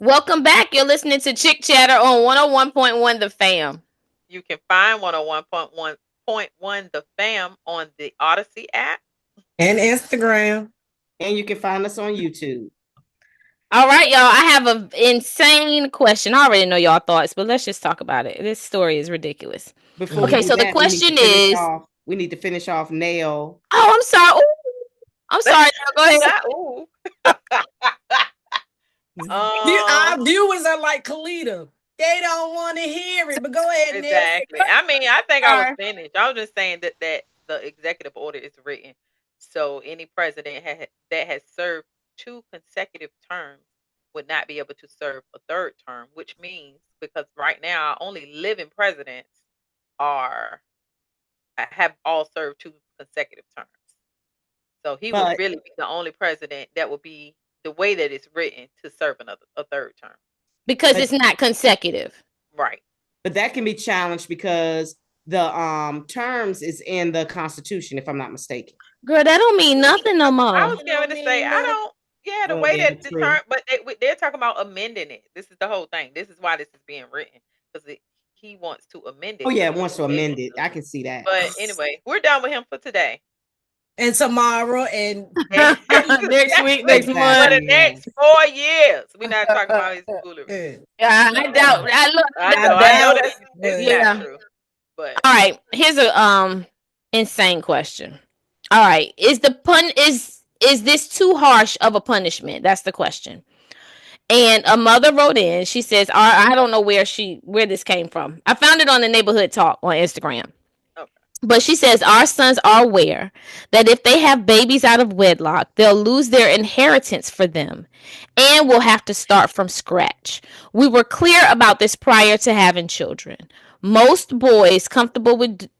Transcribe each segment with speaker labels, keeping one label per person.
Speaker 1: Welcome back. You're listening to Chick Chatter on 101.1 The Fam.
Speaker 2: You can find 101.1 The Fam on the Odyssey app.
Speaker 3: And Instagram.
Speaker 4: And you can find us on YouTube.
Speaker 1: All right, y'all. I have an insane question. I already know y'all thoughts, but let's just talk about it. This story is ridiculous.
Speaker 4: Before we
Speaker 1: Okay,
Speaker 4: do
Speaker 1: so the
Speaker 4: that,
Speaker 1: question is.
Speaker 4: we need to finish off Nail.
Speaker 1: Oh, I'm sorry. Ooh, I'm sorry. Go ahead.
Speaker 2: Ooh.
Speaker 3: Our viewers are like Kalita. They don't want to hear it, but go ahead,
Speaker 2: Exactly. I mean, I think I was finished. I was just saying that the executive order is written. So any president that has served 2 consecutive terms would not be able to serve a third term, which means because right now only living presidents are have all served 2 consecutive terms. So he would really be the only president that would be the way that it's written to serve a third term.
Speaker 1: Because it's not consecutive.
Speaker 2: Right.
Speaker 4: But that can be challenged because the terms is in the Constitution, if I'm not mistaken.
Speaker 1: Girl, that don't mean nothing no more.
Speaker 2: I was going to say, I don't. Yeah, the way that the term, but they're talking about amending it. This is the whole thing. This is why this is being written because he wants to amend it.
Speaker 4: Oh yeah, wants to amend it. I can see that.
Speaker 2: But anyway, we're done with him for today.
Speaker 3: And tomorrow and
Speaker 1: next week, next month.
Speaker 2: For the next 4 years. We're not talking about his foolery.
Speaker 1: I doubt.
Speaker 2: I know that's not true. But
Speaker 1: all right, here's a insane question. All right, is this too harsh of a punishment? That's the question. And a mother wrote in. She says, I don't know where this came from. I found it on the Neighborhood Talk on Instagram. But she says, our sons are aware that if they have babies out of wedlock, they'll lose their inheritance for them and will have to start from scratch. We were clear about this prior to having children. Most boys comfortable with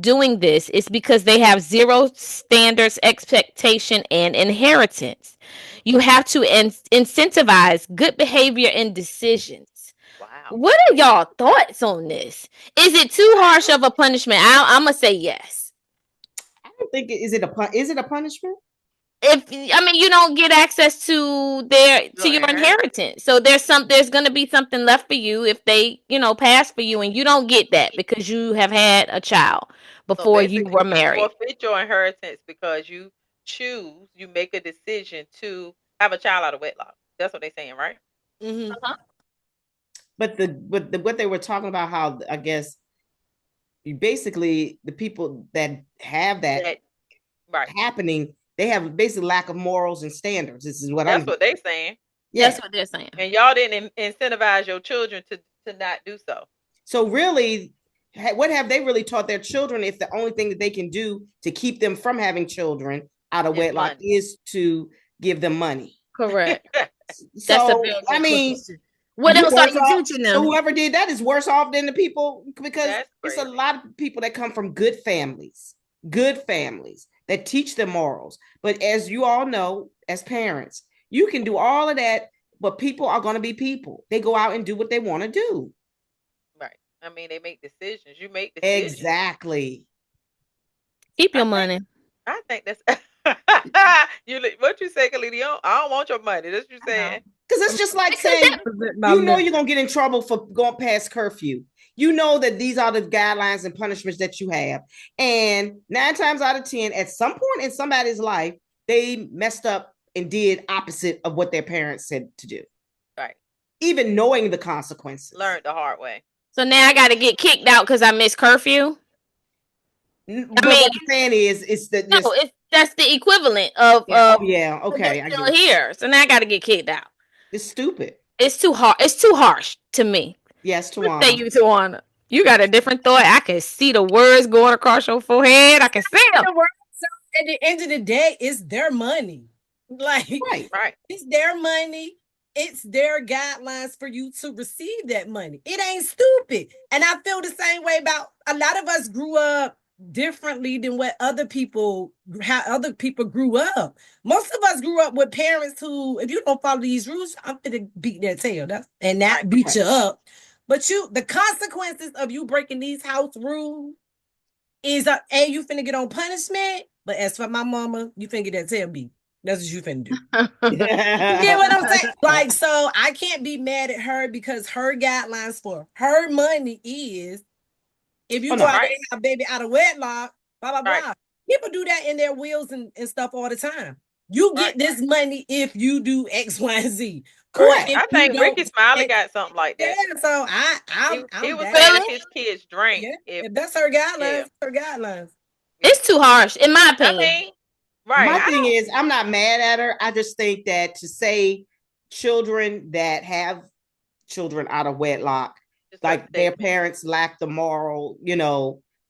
Speaker 1: doing this is because they have zero standards, expectation, and inheritance. You have to incentivize good behavior and decisions.
Speaker 2: Wow.
Speaker 1: What are y'all thoughts on this? Is it too harsh of a punishment? I'm gonna say yes.
Speaker 4: I don't think is it a punishment?
Speaker 1: If you don't get access to your inheritance, so there's gonna be something left for you if they pass for you, and you don't get that because you have had a child before you were married.
Speaker 2: You forfeit your inheritance because you make a decision to have a child out of wedlock. That's what they're saying, right?
Speaker 3: Mm-hmm.
Speaker 1: Uh-huh.
Speaker 4: But what they were talking about, how I guess you basically the people that have that happening, they have basically lack of morals and standards. This is what
Speaker 2: that's what they're saying.
Speaker 1: Yeah. That's what they're saying.
Speaker 2: And y'all didn't incentivize your children to not do so.
Speaker 4: So really, what have they really taught their children if the only thing that they can do to keep them from having children out of wedlock is to give them money?
Speaker 1: Correct.
Speaker 4: So I mean,
Speaker 1: what else are you teaching them?
Speaker 4: So whoever did that is worse off than the people, because it's a lot of people that come from good families that teach them morals. But as you all know, as parents, you can do all of that, but people are going to be people. They go out and do what they want to do.
Speaker 2: Right. I mean, they make decisions. You make decisions.
Speaker 4: Exactly.
Speaker 1: Keep your money.
Speaker 2: I think that's what you say, Khalid. I don't want your money. That's what you're saying.
Speaker 4: Because it's just like saying, you're going to get in trouble for going past curfew. You know that these are the guidelines and punishments that you have. And 9 times out of 10, at some point in somebody's life, they messed up and did opposite of what their parents said to do.
Speaker 2: Right.
Speaker 4: Even knowing the consequences.
Speaker 2: Learned the hard way.
Speaker 1: So now I got to get kicked out because I missed curfew?
Speaker 4: What I'm saying is that
Speaker 1: that's the equivalent of
Speaker 4: okay.
Speaker 1: I still here. So now I got to get kicked out.
Speaker 4: It's stupid.
Speaker 1: It's too hard. It's too harsh to me.
Speaker 4: Yes, Tawana.
Speaker 1: Say you, Tawana. You got a different thought. I can see the words going across your forehead. I can see them.
Speaker 3: At the end of the day, it's their money. Like,
Speaker 2: right.
Speaker 3: It's their money. It's their guidelines for you to receive that money. It ain't stupid. And I feel the same way about a lot of us grew up differently than how other people grew up. Most of us grew up with parents who, if you don't follow these rules, I'm gonna beat their tail and not beat you up. But the consequences of you breaking these house rules is you finna get on punishment. But as for my mama, you finna get that tail beat. That's what you finna do. You get what I'm saying? Like, so I can't be mad at her because her guidelines for her money is if you go out there and have a baby out of wedlock, blah, blah, blah. People do that in their wills and stuff all the time. You get this money if you do X, Y, and Z.
Speaker 2: Correct. I think Ricky Smiley got something like that.
Speaker 3: Yeah, so
Speaker 2: he was saying if his kids drank.
Speaker 3: Yeah, if that's her guidelines, her guidelines.
Speaker 1: It's too harsh, in my opinion.
Speaker 2: I mean, right.
Speaker 4: My thing is, I'm not mad at her. I just think that to say children that have children out of wedlock, like their parents lack the moral,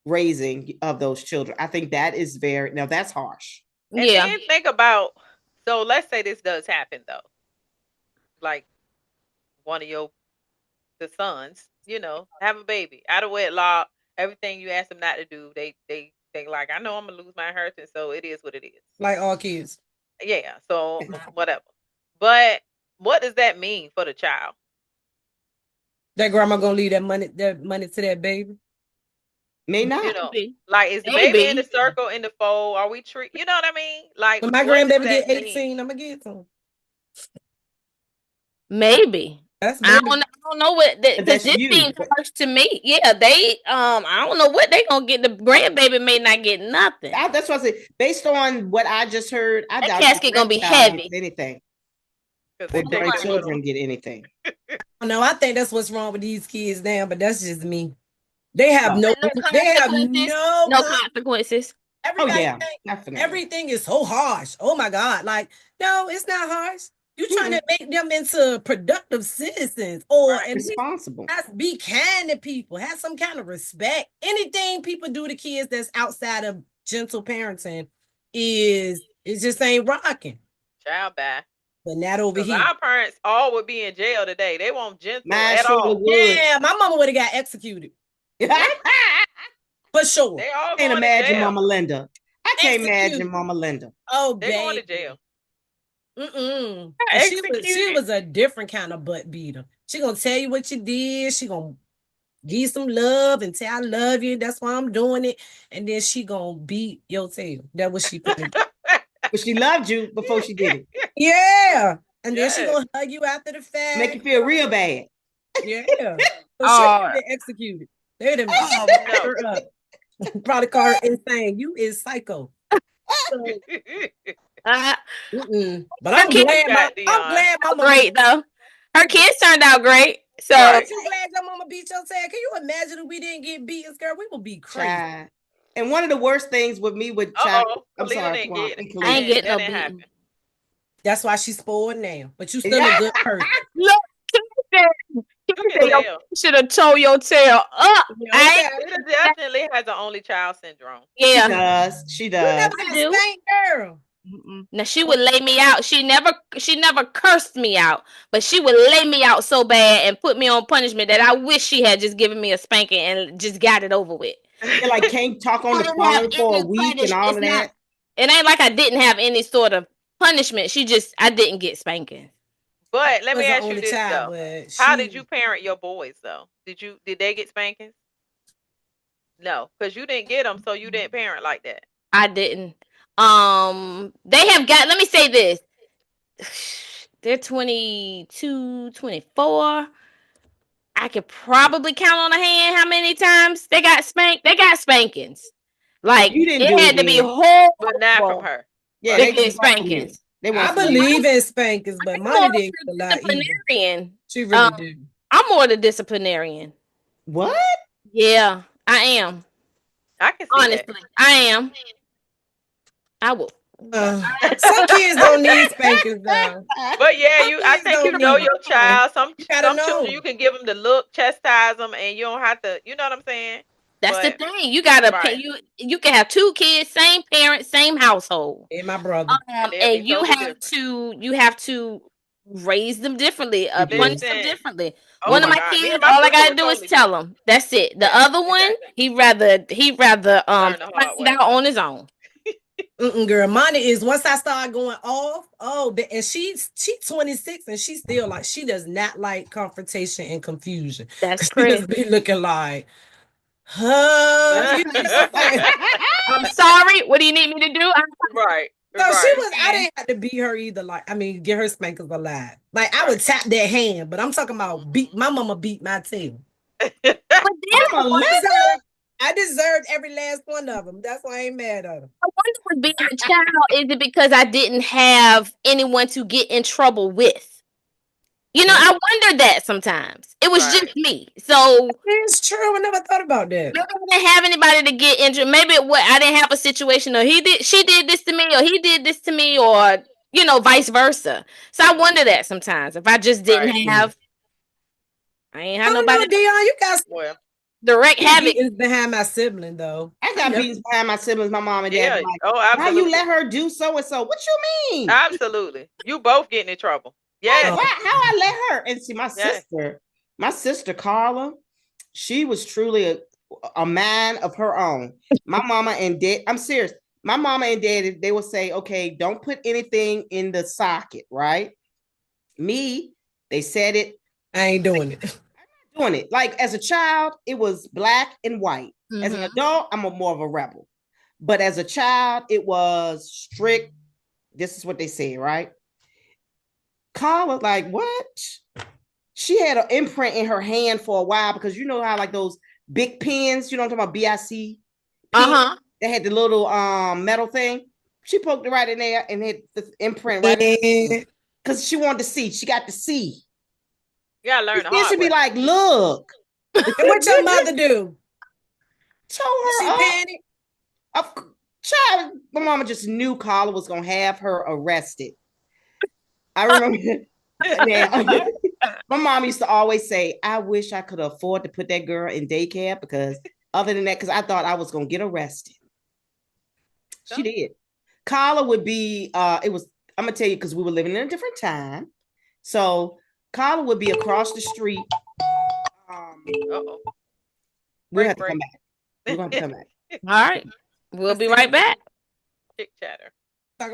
Speaker 4: raising of those children. I think that is that's harsh.
Speaker 2: And then think about, so let's say this does happen though. Like one of the sons, have a baby out of wedlock, everything you ask them not to do, they like, I know I'm gonna lose my inheritance, so it is what it is.
Speaker 3: Like all kids.
Speaker 2: Yeah, so whatever. But what does that mean for the child?
Speaker 3: That grandma gonna leave that money to that baby?
Speaker 4: May not.
Speaker 2: Like, is the baby in the circle, in the fold? Are we you know what I mean? Like,
Speaker 3: when my grandbaby get 18, I'm gonna get some.
Speaker 1: Maybe. I don't know what this seems harsh to me. Yeah, they I don't know what they gonna get. The grandbaby may not get nothing.
Speaker 4: That's what I said. Based on what I just heard, I doubt
Speaker 1: that casket gonna be heavy.
Speaker 4: Anything. Or grandchildren get anything.
Speaker 3: No, I think that's what's wrong with these kids now, but that's just me. They have no
Speaker 1: consequences.
Speaker 3: Everything is so harsh. Oh my God. Like, no, it's not harsh. You're trying to make them into productive citizens or
Speaker 4: responsible.
Speaker 3: Be kind to people. Have some kind of respect. Anything people do to kids that's outside of gentle parenting it just ain't rocking.
Speaker 2: Child bad.
Speaker 3: But not over here.
Speaker 2: Our parents all would be in jail today. They won't gentle at all.
Speaker 3: Yeah, my mama would have got executed. For sure.
Speaker 2: They all
Speaker 4: can't imagine Mama Linda. I can't imagine Mama Linda.
Speaker 3: Oh,
Speaker 2: they're going to jail.
Speaker 3: She was a different kind of butt beater. She gonna tell you what you did. She gonna give you some love and say I love you. That's why I'm doing it. And then she gonna beat your tail. That was she put.
Speaker 4: But she loved you before she did it.
Speaker 3: Yeah. And then she gonna hug you after the fact.
Speaker 4: Make you feel real bad.
Speaker 3: Yeah. So she executed. They'd have her up. Probably call her insane. You is psycho. But I'm glad my mama
Speaker 1: great though. Her kids turned out great. So
Speaker 3: I'm glad your mama beat your tail. Can you imagine if we didn't get beaten, girl? We would be crazy.
Speaker 4: And one of the worst things with me with child, I'm sorry,
Speaker 1: I ain't getting no beating.
Speaker 3: That's why she's spoiled now. But you still a good person.
Speaker 1: Look, you should have told your tail up.
Speaker 2: She definitely has an only child syndrome.
Speaker 1: Yeah,
Speaker 4: she does.
Speaker 3: You never got spanked, girl.
Speaker 1: Now she would lay me out. She never cursed me out, but she would lay me out so bad and put me on punishment that I wish she had just given me a spanking and just got it over with.
Speaker 4: You like can't talk on the phone for a week and all of that.
Speaker 1: It ain't like I didn't have any sort of punishment. I didn't get spanking.
Speaker 2: But let me ask you this though: how did you parent your boys though? Did they get spankings? No, because you didn't get them, so you didn't parent like that.
Speaker 1: I didn't. They have got. Let me say this: they're 22, 24. I could probably count on a hand how many times they got spanked. They got spankings. Like it had to be horrible,
Speaker 2: but not from her.
Speaker 1: Yeah, they get spankings.
Speaker 3: I believe in spankings, but mine didn't a lot either. She really did.
Speaker 1: I'm more the disciplinarian.
Speaker 4: What?
Speaker 1: Yeah, I am.
Speaker 2: I can see
Speaker 1: honestly,
Speaker 2: that.
Speaker 1: I am. I will.
Speaker 3: Some kids don't need spankings though.
Speaker 2: But yeah, I think you know your child. Some children you can give them the look, chastise them, and you don't have to. You know what I'm saying?
Speaker 1: That's the thing. You gotta pay. You can have two kids, same parents, same household.
Speaker 3: And my brother.
Speaker 1: And you have to raise them differently, punish them differently. One of my kids, all I gotta do is tell him. That's it. The other one, he rather find it out on his own.
Speaker 3: Girl, mine is once I start going off. And she's 26 and she's still like she does not like confrontation and confusion.
Speaker 1: That's crazy.
Speaker 3: She be looking like. I'm
Speaker 1: sorry. What do you need me to do?
Speaker 2: Right.
Speaker 3: So she
Speaker 2: Right.
Speaker 3: was. I didn't have to beat her either. Like, I mean, get her spankers alive. Like, I would tap that hand, but I'm talking about beat. My mama beat my tail.
Speaker 1: But then
Speaker 3: I deserved every last one of them. That's why I ain't mad at her.
Speaker 1: I wonder with being a child, is it because I didn't have anyone to get in trouble with? You know, I wonder that sometimes. It was just me. So
Speaker 3: it's true. I never thought about that.
Speaker 1: Maybe I didn't have anybody to get injured. Maybe I didn't have a situation, or she did this to me, or he did this to me, or vice versa. So I wonder that sometimes if I just didn't have, I ain't have nobody.
Speaker 3: Dion, you got
Speaker 1: direct havoc
Speaker 3: behind my sibling though.
Speaker 4: I got beatings behind my siblings, my mom and dad.
Speaker 2: Yeah.
Speaker 4: Like,
Speaker 2: Absolutely.
Speaker 4: why you let her do so and so? What you mean?
Speaker 2: Absolutely. You both getting in trouble. Yeah.
Speaker 4: How I let her? And see, my sister Carla, she was truly a man of her own. My mama and dad, I'm serious. My mama and dad, they would say, okay, don't put anything in the socket, right? Me, they said it.
Speaker 3: I ain't doing it.
Speaker 4: Doing it. Like as a child, it was black and white. Mm-hmm. As an adult, I'm more of a rebel. But as a child, it was strict. This is what they said, right? Carla, like, what? She had an imprint in her hand for a while because you know how like those big pins, you know what I'm talking about, BIC? They had the little metal thing. She poked it right in there and hit the imprint right in because she wanted to see. She got to see.
Speaker 2: You gotta learn the
Speaker 4: hard way. Be like, look.
Speaker 3: What your mother do?
Speaker 4: Told her.
Speaker 3: She panicked.
Speaker 4: Child, my mama just knew Carla was gonna have her arrested. I remember. My mom used to always say, "I wish I could afford to put that girl in daycare because other than that, because I thought I was gonna get arrested." She did. Carla would be. It was. I'm gonna tell you because we were living in a different time, so. Carla would be across the street. We'll have to come back. We're going to come back.
Speaker 1: All right. We'll be right back.
Speaker 2: Chick chatter.